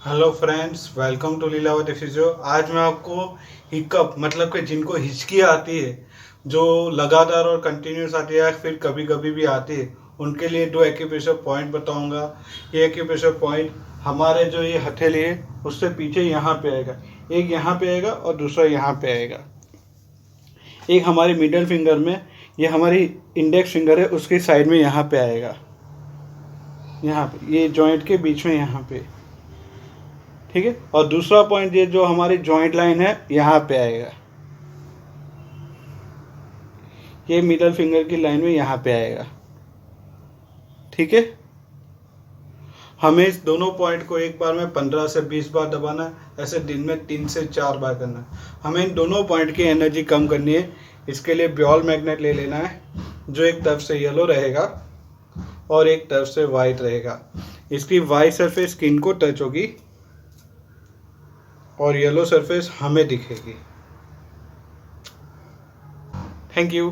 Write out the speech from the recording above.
Hello friends, welcome to Lilavati physio. आज मैं आपको हिकअप मतलब कि जिनको हिचकी आती है, जो लगातार और कंटिन्यूस आती है, फिर कभी कभी भी आती है, उनके लिए दो एक्यूप्रेशर पॉइंट बताऊंगा। ये एक्यूप्रेशर पॉइंट हमारे जो ये हथेली है उससे पीछे यहाँ पे आएगा, एक यहाँ पे आएगा और दूसरा यहाँ पे आएगा। एक हमारी मिडिल फिंगर में, ये हमारी इंडेक्स फिंगर है, उसकी साइड में यहाँ पे आएगा, यहाँ पे ये जॉइंट के बीच में यहाँ पे, ठीक है। और दूसरा पॉइंट ये जो हमारी जॉइंट लाइन है यहाँ पे आएगा, ये मिडल फिंगर की लाइन में यहाँ पे आएगा, ठीक है। हमें इस दोनों पॉइंट को एक बार में 15 से 20 बार दबाना है, ऐसे दिन में 3 से 4 बार करना है। हमें इन दोनों पॉइंट की एनर्जी कम करनी है। इसके लिए बॉल मैग्नेट ले लेना है, जो एक तरफ से येलो रहेगा और एक तरफ से वाइट रहेगा। इसकी वाइट सरफेस स्किन को टच होगी और येलो सरफेस हमें दिखेगी। Thank you.